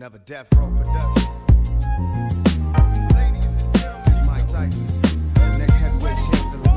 Never Death Row Production. Ladies and gentlemen, Mike Tyson, next heavyweight champion of the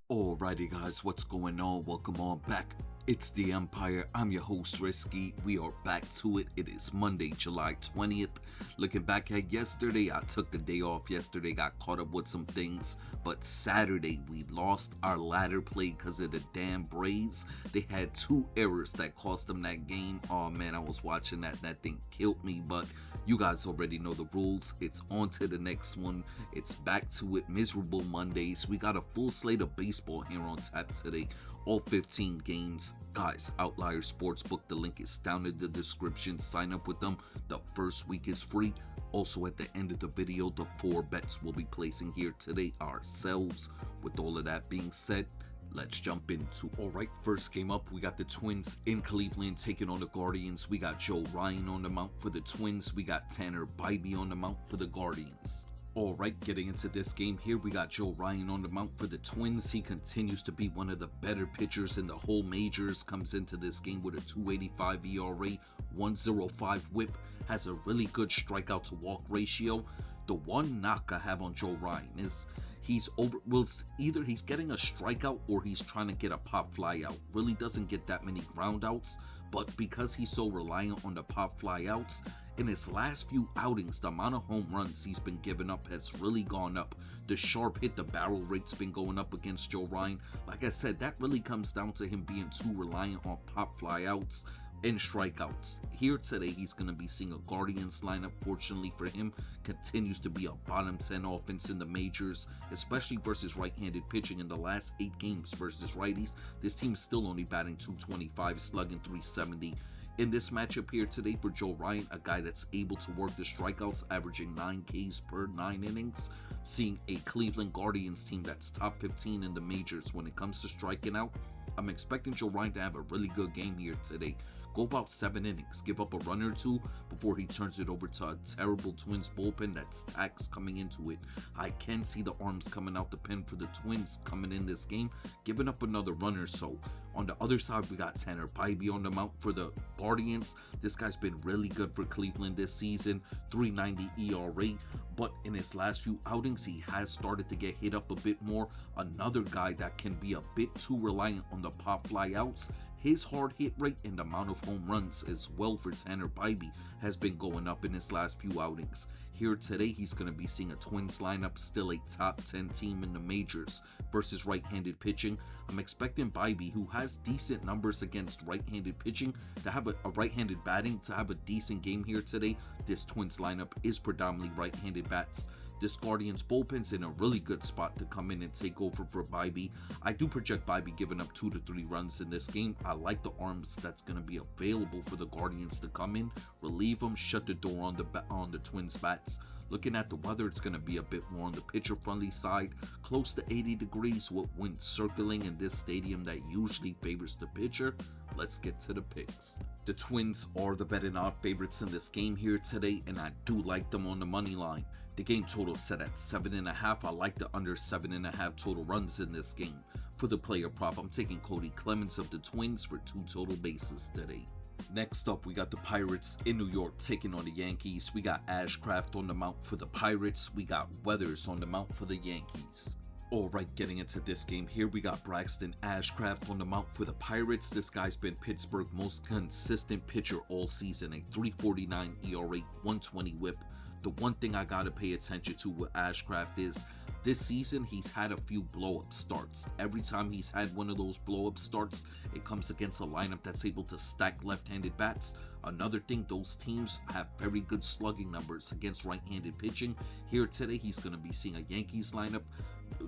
world. Alrighty guys, what's going on? Welcome on back. It's the Empire. I'm your host Risky. We are back to it. It is Monday, July 20th. Looking back at yesterday, I took the day off yesterday, got caught up with some things. But Saturday, we lost our ladder play because of the damn Braves. They had two errors that cost them that game. Oh man, I was watching that. That thing killed me. But you guys already know the rules. It's on to the next one. It's back to it. Miserable Mondays. We got a full slate of baseball here on tap today. All 15 games. Guys, Outlier Sportsbook, the link is down in the description. Sign up with them. The first week is free. Also, at the end of the video, the 4 bets we'll be placing here today ourselves. With all of that being said, let's jump into. Alright, first game up, we got the Twins in Cleveland taking on the Guardians. We got Joe Ryan on the mount for the Twins. We got Tanner Bybee on the mount for the Guardians. Alright, getting into this game here, we got Joe Ryan on the mount for the Twins. He continues to be one of the better pitchers in the whole majors. Comes into this game with a 2.85 ERA, 1.05 whip, has a really good strikeout to walk ratio. The one knock I have on Joe Ryan is either he's getting a strikeout or he's trying to get a pop fly out. Really doesn't get that many ground outs, but because he's so reliant on the pop fly outs, in his last few outings, the amount of home runs he's been giving up has really gone up. The sharp hit, the barrel rate's been going up against Joe Ryan. Like I said, that really comes down to him being too reliant on pop fly outs and strikeouts. Here today, he's going to be seeing a Guardians lineup. Fortunately for him, continues to be a bottom 10 offense in the majors, especially versus right-handed pitching. In the last 8 games versus righties, this team's still only batting .225, slugging .370. In this matchup here today for Joe Ryan, a guy that's able to work the strikeouts, averaging 9 Ks per 9 innings, seeing a Cleveland Guardians team that's top 15 in the majors when it comes to striking out. I'm expecting Joe Ryan to have a really good game here today. Go about 7 innings, give up a run or two before he turns it over to a terrible Twins bullpen that stacks coming into it. I can see the arms coming out the pen for the Twins coming in this game, giving up another run or so. On the other side, we got Tanner Bybee on the mount for the Guardians. This guy's been really good for Cleveland this season, 3.90 ERA, but in his last few outings, he has started to get hit up a bit more. Another guy that can be a bit too reliant on the pop fly outs. His hard hit rate and the amount of home runs as well for Tanner Bybee has been going up in his last few outings. Here today, he's going to be seeing a Twins lineup, still a top 10 team in the majors versus right-handed pitching. I'm expecting Bybee, who has decent numbers against right-handed pitching, to have a right-handed batting, to have a decent game here today. This Twins lineup is predominantly right-handed bats. This Guardians bullpen's in a really good spot to come in and take over for Bybee. I do project Bybee giving up 2 to 3 runs in this game. I like the arms that's going to be available for the Guardians to come in, relieve them, shut the door on the Twins bats. Looking at the weather, it's going to be a bit more on the pitcher-friendly side, close to 80 degrees with wind circling in this stadium that usually favors the pitcher. Let's get to the picks. The Twins are the betting odd favorites in this game here today, and I do like them on the money line. The game total set at 7.5. I like the under 7.5 total runs in this game. For the player prop, I'm taking Cody Clemens of the Twins for 2 total bases today. Next up, we got the Pirates in New York taking on the Yankees. We got Ashcraft on the mount for the Pirates. We got Weathers on the mount for the Yankees. Alright, getting into this game here, we got Braxton Ashcraft on the mount for the Pirates. This guy's been Pittsburgh's most consistent pitcher all season, a 3.49 ERA, 120 whip. The one thing I gotta pay attention to with Ashcraft is this season he's had a few blow-up starts. Every time he's had one of those blow-up starts, it comes against a lineup that's able to stack left-handed bats. Another thing, those teams have very good slugging numbers against right-handed pitching. Here today, he's going to be seeing a Yankees lineup.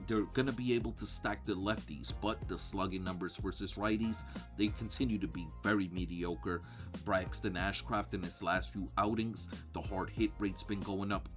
They're going to be able to stack the lefties, but the slugging numbers versus righties, they continue to be very mediocre. Braxton Ashcraft in his last few outings, the hard hit rate's been going up.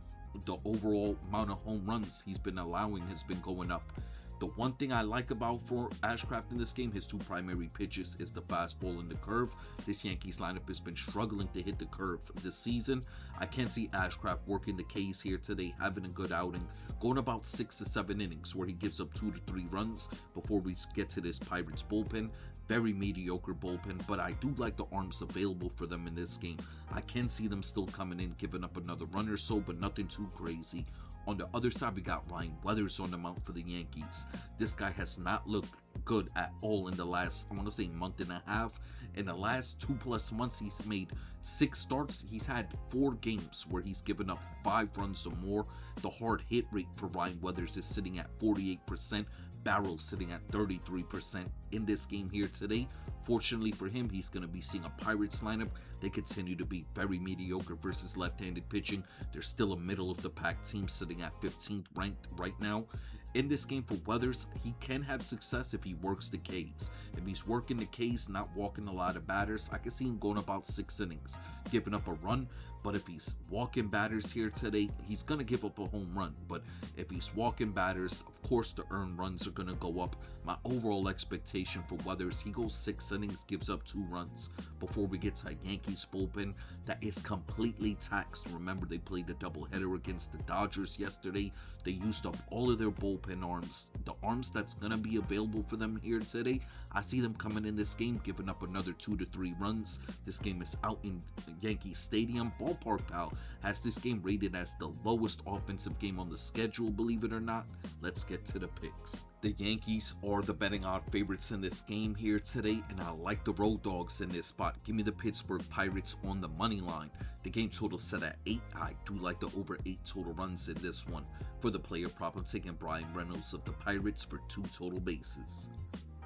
The overall amount of home runs he's been allowing has been going up. The one thing I like about for Ashcraft in this game, his two primary pitches is the fastball and the curve. This Yankees lineup has been struggling to hit the curve this season. I can see Ashcraft working the K's here today, having a good outing, going about 6 to 7 innings where he gives up 2 to 3 runs before we get to this Pirates bullpen. Very mediocre bullpen, but I do like the arms available for them in this game. I can see them still coming in, giving up another run or so, but nothing too crazy. On the other side, we got Ryan Weathers on the mound for the Yankees. This guy has not looked good at all in the last, I want to say, month and a half. In the last 2+ months, he's made 6 starts. He's had 4 games where he's given up 5 runs or more. The hard hit rate for Ryan Weathers is sitting at 48%. Barrel sitting at 33% in this game here today. Fortunately for him, he's going to be seeing a Pirates lineup. They continue to be very mediocre versus left-handed pitching. They're still a middle of the pack team sitting at 15th ranked right now. In this game for Weathers, he can have success if he works the K's. If he's working the K's, not walking a lot of batters, I can see him going about 6 innings, giving up a run. But if he's walking batters here today, he's going to give up a home run. But if he's walking batters, of course the earned runs are going to go up. My overall expectation for Weathers, he goes 6 innings, gives up 2 runs before we get to a Yankees bullpen that is completely taxed. Remember, they played a doubleheader against the Dodgers yesterday. They used up all of their bullpen arms. The arms that's going to be available for them here today, I see them coming in this game, giving up another 2 to 3 runs. This game is out in Yankee Stadium. Ballpark Pal has this game rated as the lowest offensive game on the schedule, believe it or not. Let's get to the picks. The Yankees are the betting odd favorites in this game here today, and I like the road dogs in this spot. Give me the Pittsburgh Pirates on the money line. The game total set at 8. I do like the over 8 total runs in this one. For the player prop, I'm taking Brian Reynolds of the Pirates for 2 total bases.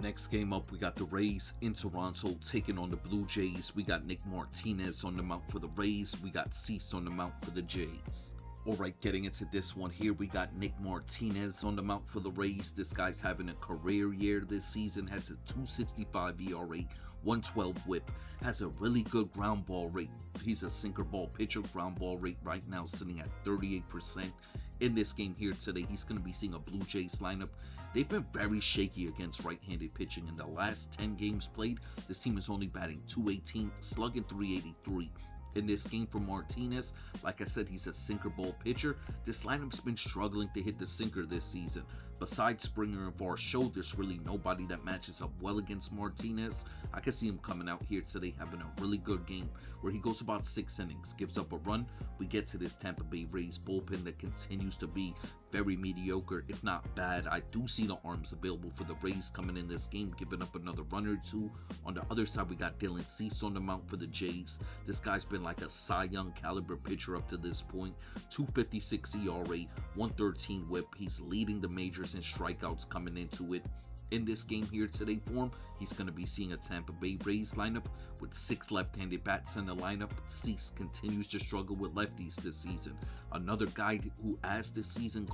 Next game up, we got the Rays in Toronto taking on the Blue Jays. We got Nick Martinez on the mound for the Rays. We got Cease on the mound for the Jays. Alright, getting into this one here, we got Nick Martinez on the mound for the Rays. This guy's having a career year this season, has a 2.65 ERA, 112 whip, has a really good ground ball rate. He's a sinker ball pitcher. Ground ball rate right now sitting at 38%. In this game here today, he's going to be seeing a Blue Jays lineup. They've been very shaky against right-handed pitching. In the last 10 games played, this team is only batting .218, slugging .383. In this game for Martinez, like I said, he's a sinker ball pitcher. This lineup's been struggling to hit the sinker this season. Besides Springer and Varsho, there's really nobody that matches up well against Martinez. I can see him coming out here today having a really good game where he goes about 6 innings, gives up a run. We get to this Tampa Bay Rays bullpen that continues to be very mediocre, if not bad. I do see the arms available for the Rays coming in this game, giving up another run or 2. On the other side, we got Dylan Cease on the mound for the Jays. This guy's been like a Cy Young caliber pitcher up to this point. 2.56 ERA, 113 whip. He's leading the majors in strikeouts coming into it. In this game here today for him, he's going to be seeing a Tampa Bay Rays lineup with 6 left-handed bats in the lineup. Cease continues to struggle with lefties this season. Another guy who, as this season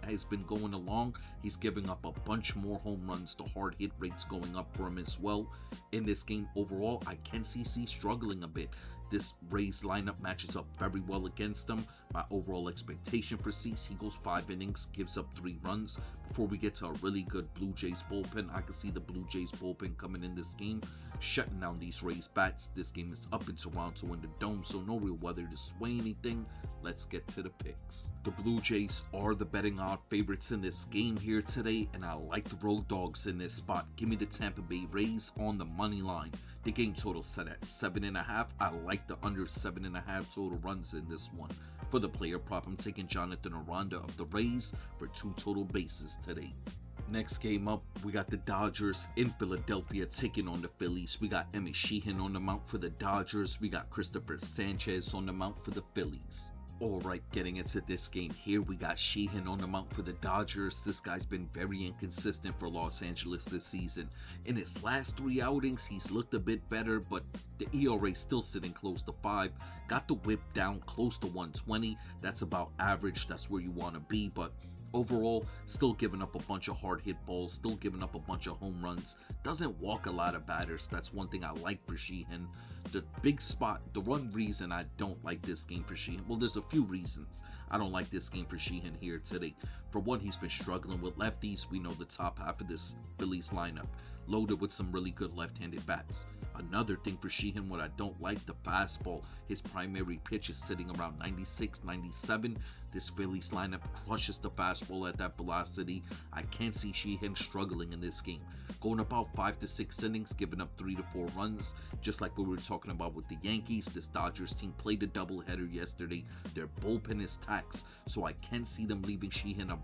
has been going along, he's giving up a bunch more home runs. The hard hit rate's going up for him as well. In this game overall, I can see Cease struggling a bit. This Rays lineup matches up very well against them. My overall expectation for Cease, he goes 5 innings, gives up 3 runs. Before we get to a really good Blue Jays bullpen, I can see the Blue Jays bullpen coming in this game, shutting down these Rays bats. This game is up in Toronto in the Dome, so no real weather to sway anything. Let's get to the picks. The Blue Jays are the betting odd favorites in this game here today, and I like the road dogs in this spot. Give me the Tampa Bay Rays on the money line. The game total set at 7.5. I like the under 7.5 total runs in this one. For the player prop, I'm taking Jonathan Aranda of the Rays for 2 total bases today. Next game up, we got the Dodgers in Philadelphia taking on the Phillies. We got Emmett Sheehan on the mound for the Dodgers. We got Christopher Sanchez on the mound for the Phillies. Alright, getting into this game here, we got Sheehan on the mound for the Dodgers. This guy's been very inconsistent for Los Angeles this season. In his last 3 outings, he's looked a bit better, but the ERA still sitting close to 5. Got the whip down close to 120. That's about average. That's where you want to be, but Overall, still giving up a bunch of hard hit balls, still giving up a bunch of home runs, doesn't walk a lot of batters. That's one thing I like for Sheehan. The big spot, the one reason I don't like this game for Sheehan, well, there's a few reasons I don't like this game for Sheehan here today. For one, he's been struggling with lefties. We know the top half of this Phillies lineup loaded with some really good left-handed bats. Another thing for Sheehan, what I don't like, the fastball. His primary pitch is sitting around 96, 97. This Phillies lineup crushes the fastball at that velocity. I can't see Sheehan struggling in this game. Going about 5 to 6 innings, giving up 3 to 4 runs, just like we were talking about with the Yankees. This Dodgers team played a doubleheader yesterday. Their bullpen is taxed, so I can see them leaving Sheehan a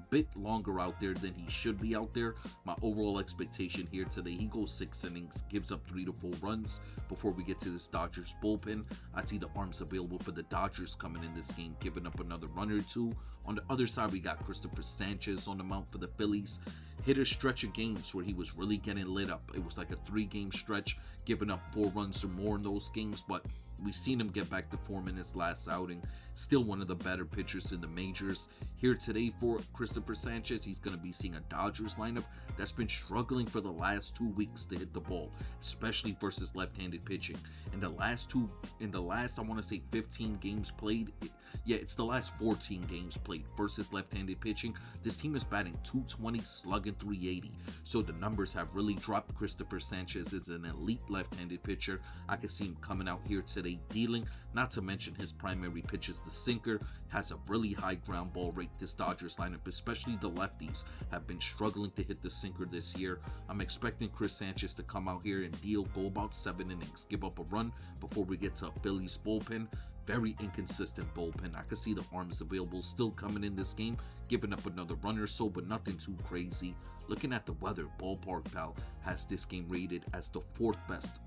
bit longer out there than he should be out there. My overall expectation here today, he goes 6 innings, gives up 3 to 4 runs. Before we get to this Dodgers bullpen, I see the arms available for the Dodgers coming in this game, giving up another run or two. On the other side, we got Christopher Sanchez on the mound for the Phillies. Hit a stretch of games where he was really getting lit up. It was like a 3-game stretch, giving up 4 runs or more in those games, but we've seen him get back to form in his last outing. Still one of the better pitchers in the majors. Here today for Christopher Sanchez, he's going to be seeing a Dodgers lineup that's been struggling for the last 2 weeks to hit the ball, especially versus left-handed pitching. In the last I want to say 15 games played, it's the last 14 games played versus left-handed pitching. This team is batting .220, slugging .380. So the numbers have really dropped. Christopher Sanchez is an elite left-handed pitcher. I can see him coming out here today dealing, not to mention his primary pitch is the sinker, has a really high ground ball rate. This Dodgers lineup, especially the lefties, have been struggling to hit the sinker this year. I'm expecting Chris Sanchez to come out here and deal, go about 7 innings, give up a run before we get to Phillies bullpen. Very inconsistent bullpen. I can see the arms available still coming in this game, giving up another run or so, but nothing too crazy. Looking at the weather, Ballpark Pal has this game rated as the 4th best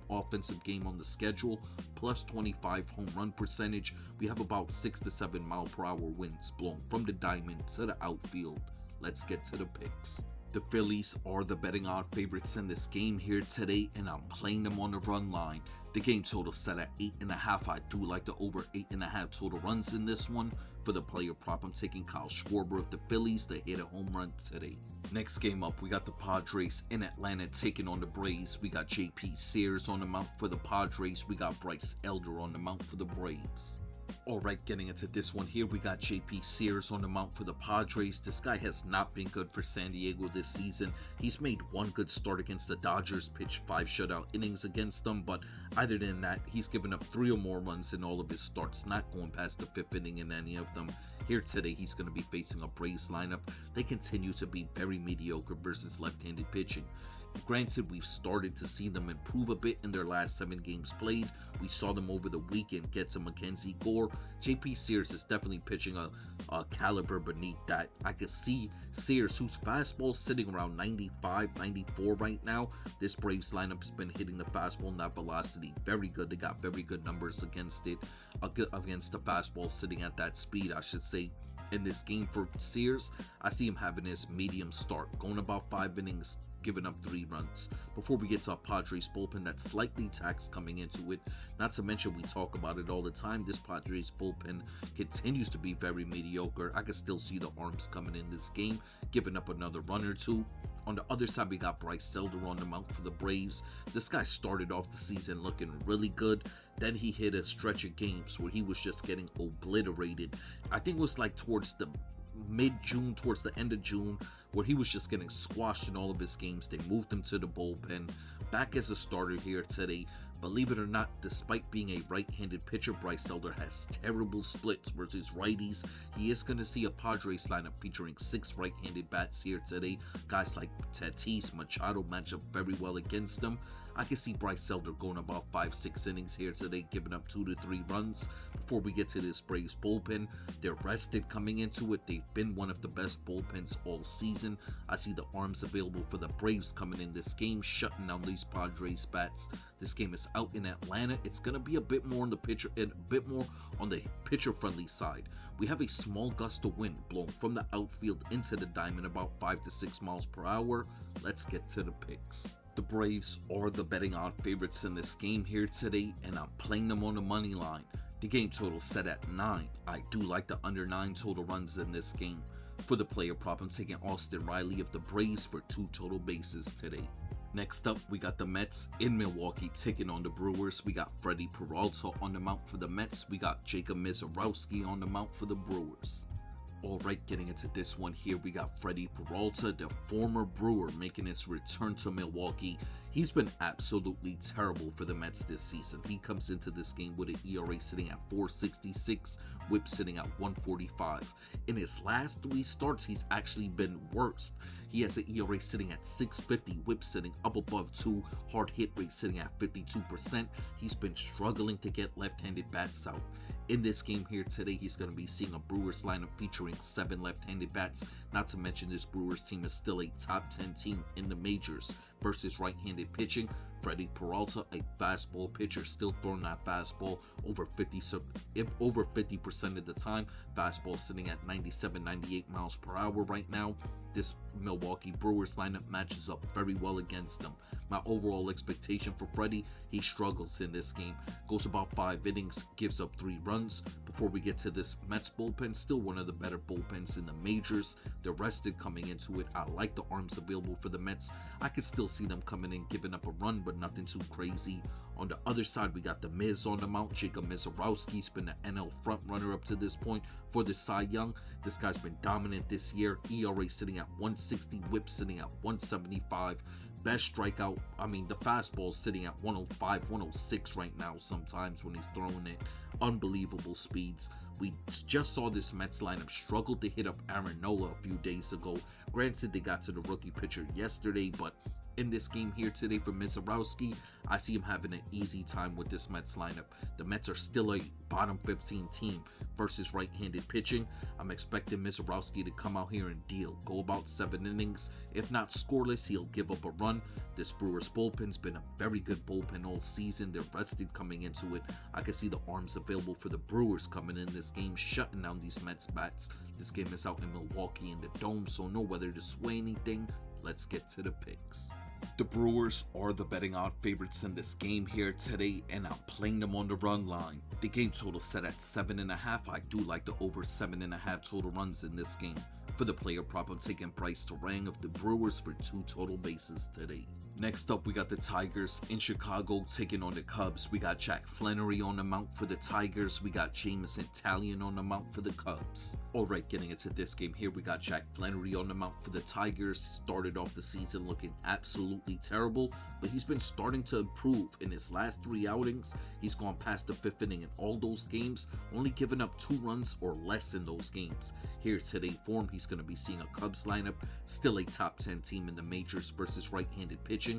offensive game on the schedule, plus 25 home run percentage. We have about 6 to 7 mile per hour winds blowing from the diamond to the outfield. Let's get to the picks. The Phillies are the betting odd favorites in this game here today, and I'm playing them on the run line. The game total set at 8.5. I do like the over 8.5 total runs in this one. For the player prop, I'm taking Kyle Schwarber of the Phillies to hit a home run today. Next game up, we got the Padres in Atlanta taking on the Braves. We got JP Sears on the mound for the Padres. We got Bryce Elder on the mound for the Braves. Alright, getting into this one here, we got JP Sears on the mound for the Padres. This guy has not been good for San Diego this season. He's made one good start against the Dodgers, pitched 5 shutout innings against them, but other than that, he's given up 3 or more runs in all of his starts, not going past the 5th inning in any of them. Here today, he's going to be facing a Braves lineup. They continue to be very mediocre versus left-handed pitching. Granted, we've started to see them improve a bit in their last 7 games played. We saw them over the weekend get to Mackenzie Gore. JP Sears is definitely pitching a caliber beneath that. I could see Sears, whose fastball is sitting around 95, 94 right now. This Braves lineup has been hitting the fastball and that velocity very good. They got very good numbers against it, against the fastball sitting at that speed, I should say. In this game for Sears, I see him having his medium start, going about 5 innings, giving up 3 runs. Before we get to a Padres bullpen that's slightly taxed coming into it, not to mention we talk about it all the time, this Padres bullpen continues to be very mediocre. I can still see the arms coming in this game, giving up another run or two. On the other side, we got Bryce Elder on the mound for the Braves. This guy started off the season looking really good. Then he hit a stretch of games where he was just getting obliterated. I think it was like towards the mid-June, towards the end of June, where he was just getting squashed in all of his games. They moved him to the bullpen. Back as a starter here today. Believe it or not, despite being a right-handed pitcher, Bryce Elder has terrible splits versus righties. He is going to see a Padres lineup featuring 6 right-handed bats here today. Guys like Tatis, Machado match up very well against them. I can see Bryce Elder going about 5-6 innings here today, giving up 2 to 3 runs. Before we get to this Braves bullpen, they're rested coming into it. They've been one of the best bullpens all season. I see the arms available for the Braves coming in this game, shutting down these Padres bats. This game is out in Atlanta. It's going to be a bit more on the pitcher, and a bit more on the pitcher-friendly side. We have a small gust of wind blowing from the outfield into the diamond, about 5 to 6 miles per hour. Let's get to the picks. The Braves are the betting odd favorites in this game here today, and I'm playing them on the money line. The game total set at 9. I do like the under 9 total runs in this game. For the player prop, I'm taking Austin Riley of the Braves for 2 total bases today. Next up, we got the Mets in Milwaukee taking on the Brewers. We got Freddie Peralta on the mound for the Mets. We got Jacob Misiorowski on the mound for the Brewers. Alright, getting into this one here, we got Freddie Peralta, the former Brewer, making his return to Milwaukee. He's been absolutely terrible for the Mets this season. He comes into this game with an ERA sitting at 4.66, WHIP sitting at 1.45. In his last 3 starts, he's actually been worse. He has an ERA sitting at 6.50, WHIP sitting up above 2, hard hit rate sitting at 52%. He's been struggling to get left-handed bats out. In this game here today, he's going to be seeing a Brewers lineup featuring 7 left-handed bats. Not to mention this Brewers team is still a top 10 team in the majors versus right-handed pitching. Freddie Peralta, a fastball pitcher, still throwing that fastball over 50% of the time. Fastball sitting at 97, 98 miles per hour right now. This Milwaukee Brewers lineup matches up very well against them. My overall expectation for Freddie, he struggles in this game. Goes about 5 innings, gives up 3 runs. Before we get to this Mets bullpen, still one of the better bullpens in the majors. They're rested coming into it. I like the arms available for the Mets. I could still see them coming in, giving up a run, but nothing too crazy. On the other side, we got the Miz on the mount. Jacob Misiorowski's been the NL front runner up to this point for the Cy Young. This guy's been dominant this year. ERA sitting at 160, WHIP sitting at 175. Best strikeout, the fastball is sitting at 105, 106 right now sometimes when he's throwing it. Unbelievable speeds. We just saw this Mets lineup struggle to hit up Aaron Nola a few days ago. Granted, they got to the rookie pitcher yesterday, but in this game here today for Misiorowski, I see him having an easy time with this Mets lineup. The Mets are still a bottom 15 team versus right-handed pitching. I'm expecting Misiorowski to come out here and deal. Go about 7 innings. If not scoreless, he'll give up a run. This Brewers bullpen's been a very good bullpen all season. They're rested coming into it. I can see the arms available for the Brewers coming in this game, shutting down these Mets bats. This game is out in Milwaukee in the Dome, so no weather to sway anything. Let's get to the picks. The Brewers are the betting odd favorites in this game here today, and I'm playing them on the run line. The game total set at 7.5. I do like the over 7.5 total runs in this game. For the player prop, I'm taking Bryce Terang of the Brewers for 2 total bases today. Next up, we got the Tigers in Chicago taking on the Cubs. We got Jack Flannery on the mount for the Tigers. We got Jameson Taillon on the mount for the Cubs. Alright, getting into this game here, we got Jack Flannery on the mount for the Tigers. Started off the season looking absolutely terrible, but he's been starting to improve. In his last 3 outings, he's gone past the 5th inning in all those games, only giving up 2 runs or less in those games. Here today for him, he's going to be seeing a Cubs lineup, still a top 10 team in the majors versus right-handed pitching.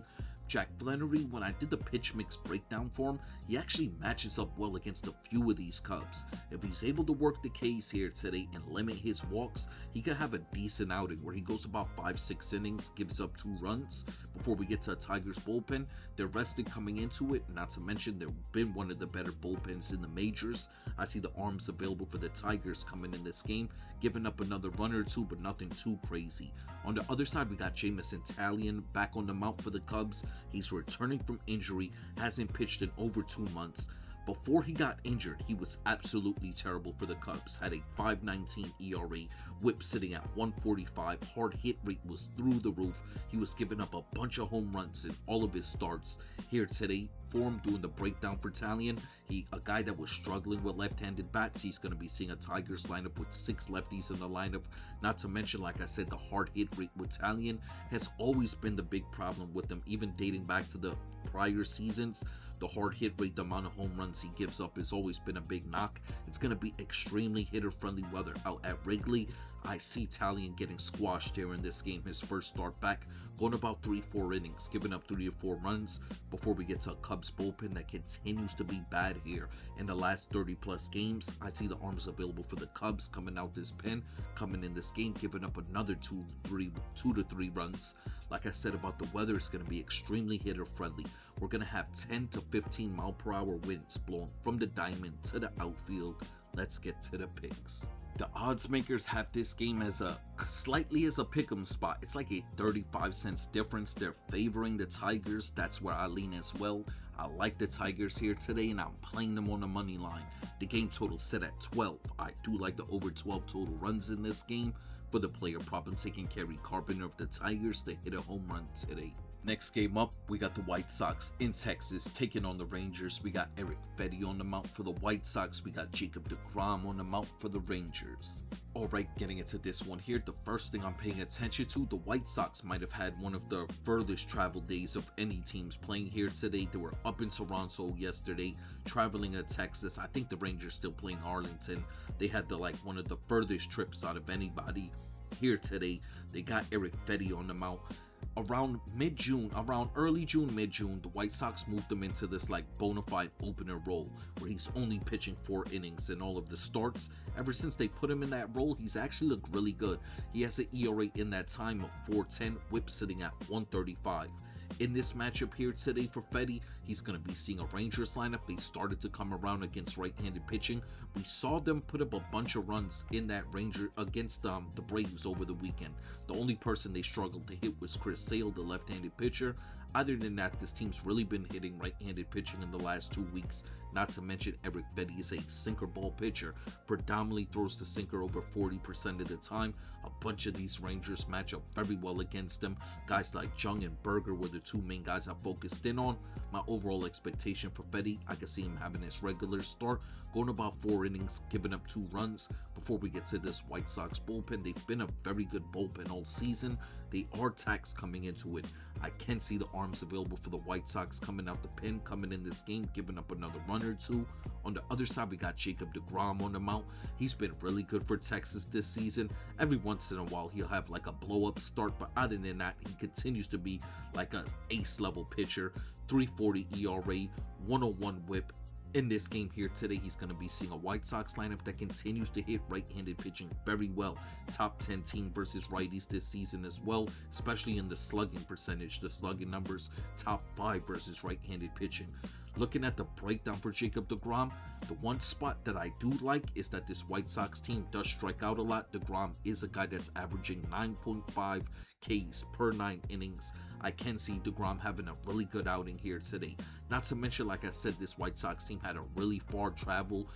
Jack Flannery, when I did the pitch mix breakdown for him, he actually matches up well against a few of these Cubs. If he's able to work the K's here today and limit his walks, he could have a decent outing where he goes about 5-6 innings, gives up 2 runs. Before we get to a Tigers bullpen, they're rested coming into it, not to mention they've been one of the better bullpens in the majors. I see the arms available for the Tigers coming in this game, giving up another run or 2, but nothing too crazy. On the other side, we got Jameson Taillon back on the mount for the Cubs. He's returning from injury, hasn't pitched in over 2 months. Before he got injured, he was absolutely terrible for the Cubs. Had a 5.19 ERA, WHIP sitting at 1.45, hard hit rate was through the roof. He was giving up a bunch of home runs in all of his starts. Here today, for him doing the breakdown for Taillon, a guy that was struggling with left-handed bats, he's going to be seeing a Tigers lineup with 6 lefties in the lineup. Not to mention, like I said, the hard hit rate with Taillon has always been the big problem with them, even dating back to the prior seasons. The hard hit rate, the amount of home runs he gives up has always been a big knock. It's going to be extremely hitter-friendly weather out at Wrigley. I see Taillon getting squashed here in this game. His first start back, going about 3-4 innings, giving up 3 or 4 runs before we get to a Cubs bullpen that continues to be bad here. In the last 30-plus games, I see the arms available for the Cubs coming out this pen, coming in this game, giving up another 2 to 3 runs. Like I said about the weather, it's going to be extremely hitter-friendly. We're going to have 10 to 15 mile per hour winds blowing from the diamond to the outfield. Let's get to the picks. The odds makers have this game as slightly as a pick'em spot. It's like a 35 cents difference. They're favoring the Tigers. That's where I lean as well. I like the Tigers here today, and I'm playing them on the money line. The game total set at 12. I do like the over 12 total runs in this game. For the player prop, I'm taking Kerry Carpenter of the Tigers to hit a home run today. Next game up, we got the White Sox in Texas taking on the Rangers. We got Eric Fetty on the mount for the White Sox. We got Jacob deGrom on the mount for the Rangers. Alright, getting into this one here, the first thing I'm paying attention to, the White Sox might have had one of the furthest travel days of any teams playing here today. They were up in Toronto yesterday, traveling to Texas. I think the Rangers still playing Arlington. They had one of the furthest trips out of anybody here today. They got Eric Fetty on the mount. Around early June, mid-June, the White Sox moved him into this bona fide opener role where he's only pitching 4 innings in all of the starts. Ever since they put him in that role, he's actually looked really good. He has an ERA in that time of 4.10, whip sitting at 1.35. In this matchup here today for Fetty, he's going to be seeing a Rangers lineup. They started to come around against right-handed pitching. We saw them put up a bunch of runs in that Ranger against the Braves over the weekend. The only person they struggled to hit was Chris Sale, the left-handed pitcher. Other than that, this team's really been hitting right-handed pitching in the last 2 weeks. Not to mention Eric Fetty is a sinker ball pitcher, predominantly throws the sinker over 40% of the time. A bunch of these Rangers match up very well against them. Guys like Jung and Berger were the 2 main guys I focused in on. My overall expectation for Fetty, I can see him having his regular start, going about 4 innings, giving up 2 runs. Before we get to this White Sox bullpen, they've been a very good bullpen all season. They are taxed coming into it. I can see the arms available for the White Sox coming out the pen, coming in this game, giving up another run or 2. On the other side, we got Jacob deGrom on the mount. He's been really good for Texas this season. Every once in a while, he'll have a blow-up start, but other than that, he continues to be like an ace-level pitcher. 3.40 ERA, 101 whip. In this game here today, he's going to be seeing a White Sox lineup that continues to hit right-handed pitching very well. Top 10 team versus righties this season as well, especially in the slugging percentage. The slugging numbers, top 5 versus right-handed pitching. Looking at the breakdown for Jacob deGrom, the one spot that I do like is that this White Sox team does strike out a lot. deGrom is a guy that's averaging 9.5 Ks per 9 innings. I can see deGrom having a really good outing here today. Not to mention, like I said, this White Sox team had a really far travel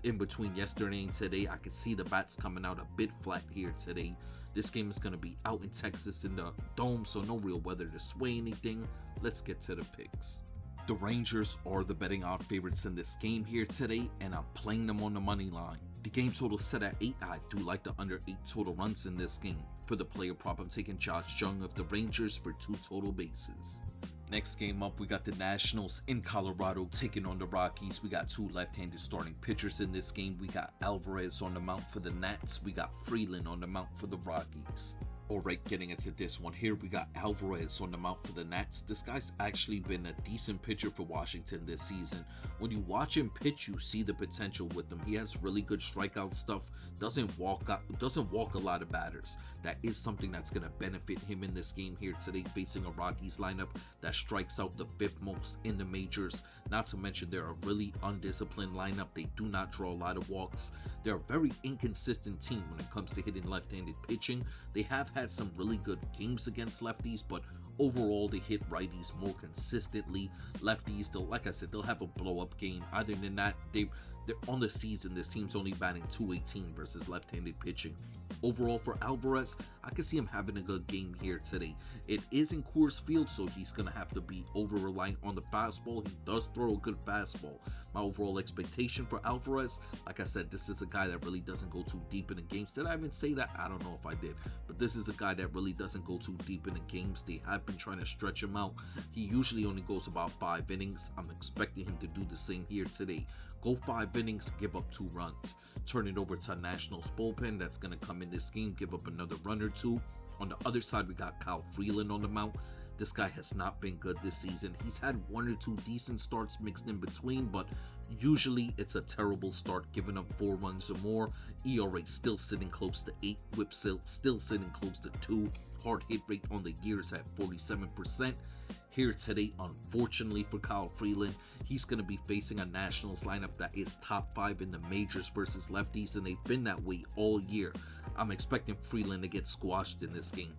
in between yesterday and today. I could see the bats coming out a bit flat here today. This game is going to be out in Texas in the Dome, so no real weather to sway anything. Let's get to the picks. The Rangers are the betting odd favorites in this game here today, and I'm playing them on the money line. The game total set at 8. I do like the under 8 total runs in this game. For the player prop, I'm taking Josh Jung of the Rangers for 2 total bases. Next game up, we got the Nationals in Colorado taking on the Rockies. We got 2 left-handed starting pitchers in this game. We got Alvarez on the mount for the Nats. We got Freeland on the mount for the Rockies. Alright, getting into this one here, we got Alvarez on the mount for the Nats. This guy's actually been a decent pitcher for Washington this season. When you watch him pitch, you see the potential with him. He has really good strikeout stuff, doesn't walk a lot of batters. That is something that's going to benefit him in this game here today, facing a Rockies lineup that strikes out the 5th most in the majors. Not to mention, they're a really undisciplined lineup. They do not draw a lot of walks. They're a very inconsistent team when it comes to hitting left-handed pitching. They have had some really good games against lefties, but overall they hit righties more consistently. Lefties, like I said, they'll have a blow-up game. Other than that, they're on the season, this team's only batting .218 versus left-handed pitching. Overall for Alvarez, I can see him having a good game here today. It is in Coors Field, so he's going to have to be over-reliant on the fastball. He does throw a good fastball. My overall expectation for Alvarez, like I said, this is a guy that really doesn't go too deep in the games. Did I even say that? I don't know if I did. But this is a guy that really doesn't go too deep in the games. They have been trying to stretch him out. He usually only goes about 5 innings. I'm expecting him to do the same here today. Go 5 innings, give up 2 runs. Turn it over to Nationals bullpen that's going to come in this game, give up another run or 2. On the other side, we got Kyle Freeland on the mount. This guy has not been good this season. He's had 1 or 2 decent starts mixed in between, but usually it's a terrible start, giving up 4 runs or more. ERA still sitting close to 8, whip still sitting close to 2. Hard hit rate on the year is at 47%. Here today, unfortunately for Kyle Freeland, he's going to be facing a Nationals lineup that is top 5 in the majors versus lefties, and they've been that way all year. I'm expecting Freeland to get squashed in this game.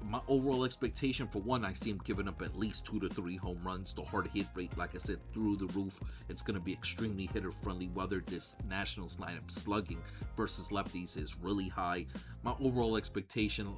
My overall expectation, for one, I see him giving up at least 2 to 3 home runs. The hard hit rate, like I said, through the roof. It's going to be extremely hitter friendly, whether this Nationals lineup slugging versus lefties is really high. My overall expectation,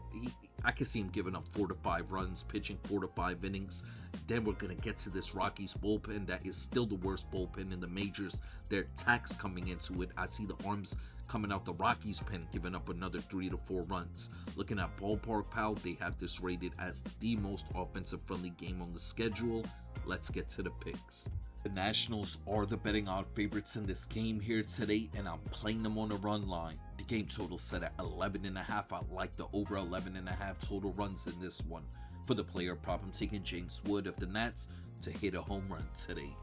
I can see him giving up 4 to 5 runs, pitching 4 to 5 innings. Then we're going to get to this Rockies bullpen that is still the worst bullpen in the majors. Their tax coming into it. I see the arms coming out the Rockies pen, giving up another 3 to 4 runs. Looking at Ballpark Pal, they have this rated as the most offensive friendly game on the schedule. Let's get to the picks. The Nationals are the betting odd favorites in this game here today, and I'm playing them on the run line. The game total set at 11.5. I like the over 11.5 total runs in this one. For the player prop, I'm taking James Wood of the Nats to hit a home run today.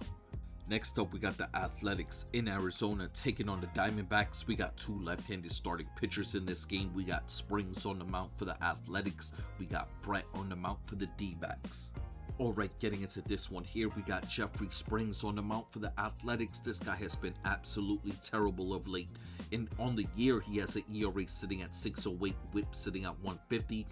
Next up, we got the Athletics in Arizona taking on the Diamondbacks. We got 2 left-handed starting pitchers in this game. We got Springs on the mound for the Athletics. We got Brett on the mound for the D-backs. Alright, getting into this one here, we got Jeffrey Springs on the mound for the Athletics. This guy has been absolutely terrible of late. On the year, he has an ERA sitting at 6.08, WHIP sitting at 150.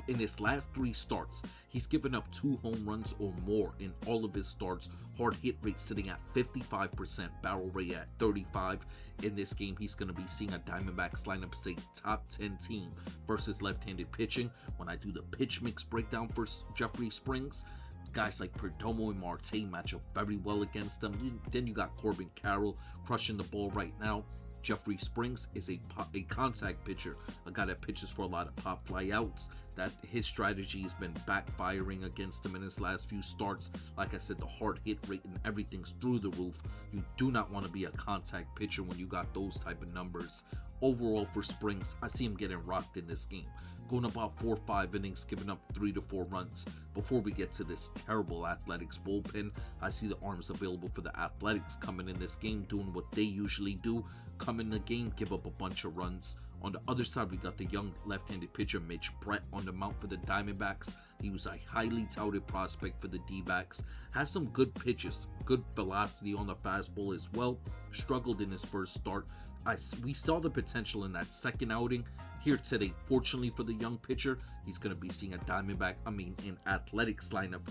In his last 3 starts, he's given up 2 home runs or more in all of his starts. Hard hit rate sitting at 55%, barrel rate at 35. In this game, he's going to be seeing a Diamondbacks lineup say top 10 team versus left-handed pitching. When I do the pitch mix breakdown for Jeffrey Springs, guys like Perdomo and Marte match up very well against them. Then you got Corbin Carroll crushing the ball right now. Jeffrey Springs is a contact pitcher, a guy that pitches for a lot of pop fly outs. That his strategy has been backfiring against him in his last few starts. Like I said, the hard hit rate and everything's through the roof. You do not want to be a contact pitcher when you got those type of numbers. Overall for Springs, I see him getting rocked in this game. Going about 4 or 5 innings, giving up 3 to 4 runs. Before we get to this terrible Athletics bullpen, I see the arms available for the Athletics coming in this game, doing what they usually do. Come in the game, give up a bunch of runs. On the other side, we got the young left-handed pitcher Mitch Brett on the mound for the Diamondbacks. He was a highly touted prospect for the D-backs. Has some good pitches, good velocity on the fastball as well. Struggled in his first start. We saw the potential in that second outing. Here today, fortunately for the young pitcher, he's going to be seeing an Athletics lineup.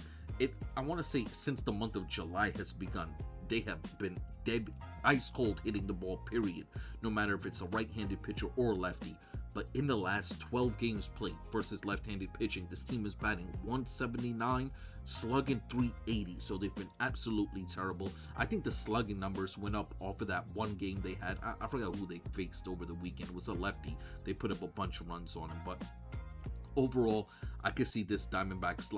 I want to say since the month of July has begun, they have been dead ice cold hitting the ball, period. No matter if it's a right-handed pitcher or a lefty. But in the last 12 games played versus left-handed pitching, this team is batting 179, slugging 380. So they've been absolutely terrible. I think the slugging numbers went up off of that one game they had. I forgot who they faced over the weekend. It was a lefty. They put up a bunch of runs on him, but overall, I can see this Diamondbacks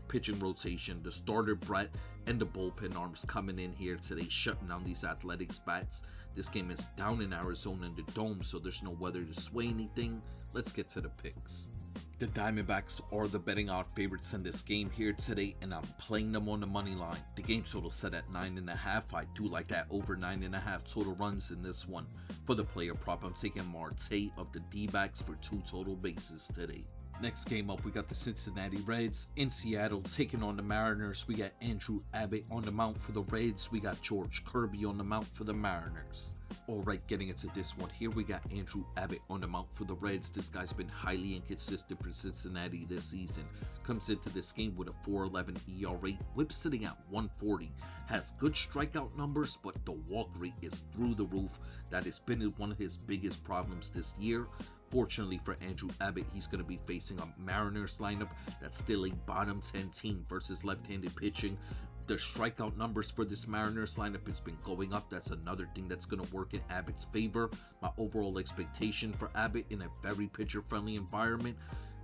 pitching rotation, the starter Brett and the bullpen arms coming in here today, shutting down these Athletics bats. This game is down in Arizona in the Dome, so there's no weather to sway anything. Let's get to the picks. The Diamondbacks are the betting odd favorites in this game here today, and I'm playing them on the money line. The game total set at 9.5. I do like that over 9.5 total runs in this one. For the player prop, I'm taking Marte of the D-backs for 2 total bases today. Next game up, we got the Cincinnati Reds in Seattle taking on the Mariners. We got Andrew Abbott on the mound for the Reds. We got George Kirby on the mound for the Mariners. Alright, getting into this one here, we got Andrew Abbott on the mound for the Reds. This guy's been highly inconsistent for Cincinnati this season. Comes into this game with a 4.11 ERA, WHIP sitting at 140. Has good strikeout numbers, but the walk rate is through the roof. That has been one of his biggest problems this year. Fortunately for Andrew Abbott, he's going to be facing a Mariners lineup that's still a bottom 10 team versus left-handed pitching. The strikeout numbers for this Mariners lineup has been going up. That's another thing that's going to work in Abbott's favor. My overall expectation for Abbott in a very pitcher-friendly environment,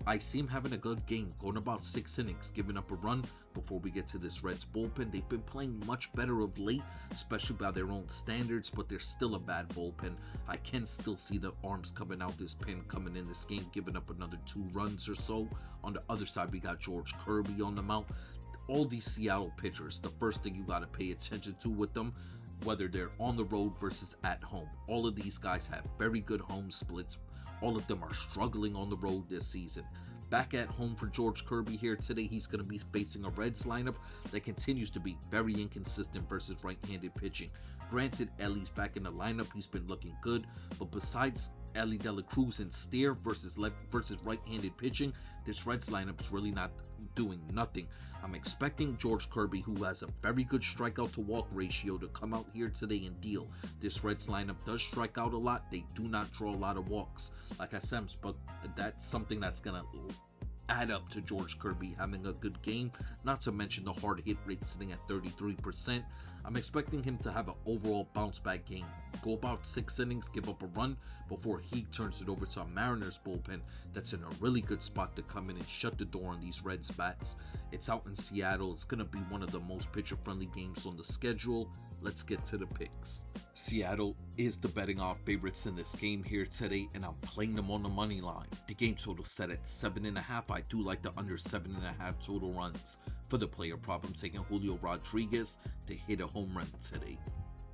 I see him having a good game, going about 6 innings, giving up a run. Before we get to this Reds bullpen, they've been playing much better of late, especially by their own standards, but they're still a bad bullpen. I can still see the arms coming out this pen, coming in this game, giving up another 2 runs or so. On the other side, we got George Kirby on the mound. All these Seattle pitchers, the first thing you got to pay attention to with them, whether they're on the road versus at home. All of these guys have very good home splits. All of them are struggling on the road this season. Back at home for George Kirby here today, he's going to be facing a Reds lineup that continues to be very inconsistent versus right-handed pitching. Granted, Ellie's back in the lineup, he's been looking good, but besides Ellie De La Cruz and Steer versus right-handed pitching. This Reds lineup's really not doing nothing. I'm expecting George Kirby, who has a very good strikeout to walk ratio, to come out here today and deal. This Reds lineup does strike out a lot. They do not draw a lot of walks. Like I said, but that's something that's gonna add up to George Kirby having a good game, not to mention the hard hit rate sitting at 33%. I'm expecting him to have an overall bounce back game, go about 6 innings, give up a run before he turns it over to a Mariners bullpen that's in a really good spot to come in and shut the door on these Reds bats. It's out in Seattle. It's going to be one of the most pitcher friendly games on the schedule. Let's get to the picks. Seattle is the betting odds favorites in this game here today, and I'm playing them on the money line. The game total set at 7.5. I do like the under 7.5 total runs. For the player prop, I'm taking Julio Rodriguez to hit a home run today.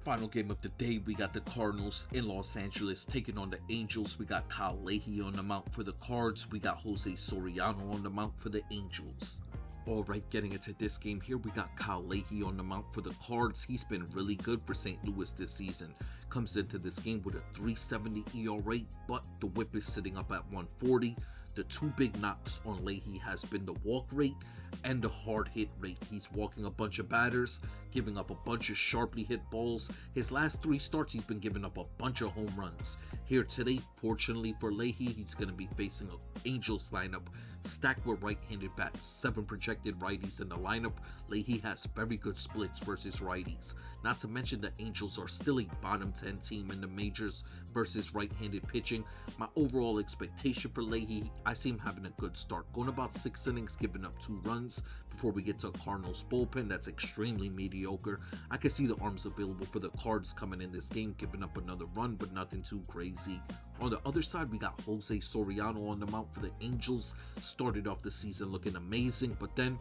Final game of the day, we got the Cardinals in Los Angeles taking on the Angels. We got Kyle Leahy on the mound for the Cards. We got Jose Soriano on the mound for the Angels. Alright, getting into this game here, we got Kyle Leahy on the mound for the Cards. He's been really good for St. Louis this season. Comes into this game with a 3.70 ERA, but the whip is sitting up at 140. The two big knocks on Leahy has been the walk rate and the hard hit rate. He's walking a bunch of batters, giving up a bunch of sharply hit balls. His last 3 starts, he's been giving up a bunch of home runs. Here today, fortunately for Leahy, he's going to be facing an Angels lineup stacked with right-handed bats. 7 projected righties in the lineup. Leahy has very good splits versus righties. Not to mention the Angels are still a bottom 10 team in the majors versus right-handed pitching. My overall expectation for Leahy, I see him having a good start, going about 6 innings, giving up 2 runs before we get to a Cardinals bullpen that's extremely mediocre. I can see the arms available for the Cards coming in this game, giving up another run, but nothing too crazy. On the other side, we got Jose Soriano on the mound for the Angels. Started off the season looking amazing, but then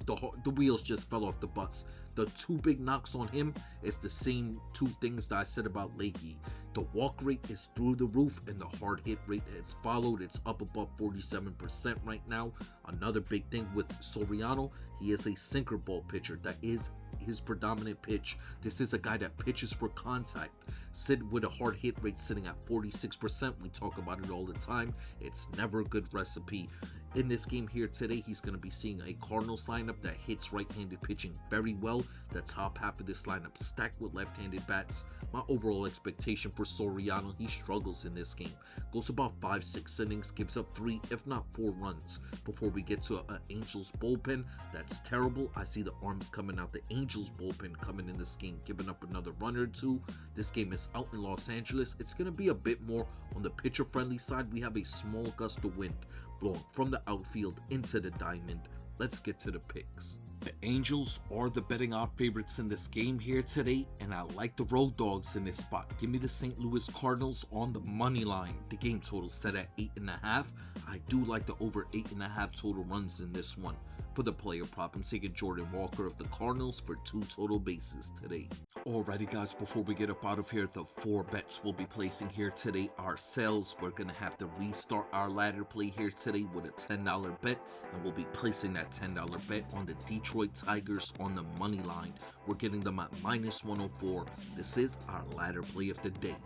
the wheels just fell off the bus. The 2 big knocks on him is the same 2 things that I said about Leahy. The walk rate is through the roof and the hard hit rate has followed. It's up above 47% right now. Another big thing with Soriano, he is a sinker ball pitcher. That is his predominant pitch. This is a guy that pitches for contact. Sit with a hard hit rate sitting at 46%. We talk about it all the time. It's never a good recipe. In this game here today, he's going to be seeing a Cardinals lineup that hits right-handed pitching very well. The top half of this lineup stacked with left-handed bats. My overall expectation for Soriano, he struggles in this game. Goes about 5-6 innings, gives up 3 if not 4 runs before we get to an Angels bullpen that's terrible. I see the arms coming out. The Angels bullpen coming in this game, giving up another run or 2. This game is out in Los Angeles. It's going to be a bit more on the pitcher-friendly side. We have a small gust of wind blowing from the outfield into the diamond. Let's get to the picks. The Angels are the betting odds favorites in this game here today, and I like the road dogs in this spot. Give me the St. Louis Cardinals on the money line. The game total set at 8.5. I do like the over 8.5 total runs in this one. For the player prop, I'm taking Jordan Walker of the Cardinals for 2 total bases today. Alrighty guys, before we get up out of here, the 4 bets we'll be placing here today ourselves. We're going to have to restart our ladder play here today with a $10 bet, and we'll be placing that $10 bet on the Detroit Tigers on the money line. We're getting them at -104. This is our ladder play of the day.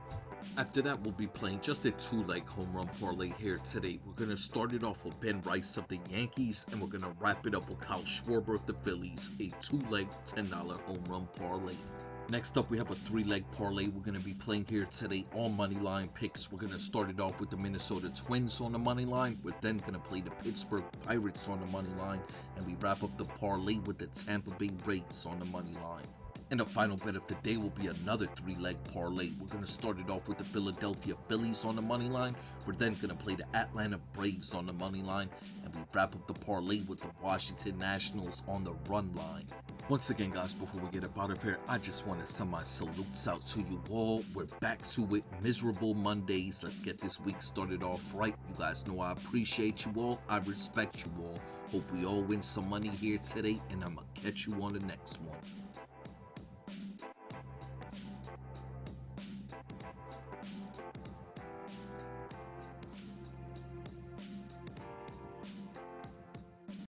After that, we'll be playing just a 2-leg home run parlay here today. We're going to start it off with Ben Rice of the Yankees, and we're going to wrap it up with Kyle Schwarber of the Phillies, a 2-leg $10 home run parlay. Next up, we have a 3-leg parlay we're going to be playing here today on money line picks. We're going to start it off with the Minnesota Twins on the money line. We're then going to play the Pittsburgh Pirates on the money line, and we wrap up the parlay with the Tampa Bay Rays on the money line. And the final bet of the day will be another 3-leg parlay. We're going to start it off with the Philadelphia Phillies on the money line. We're then going to play the Atlanta Braves on the money line. And we wrap up the parlay with the Washington Nationals on the run line. Once again, guys, before we get up out of here, I just want to send my salutes out to you all. We're back to it. Miserable Mondays. Let's get this week started off right. You guys know I appreciate you all. I respect you all. Hope we all win some money here today. And I'm going to catch you on the next one.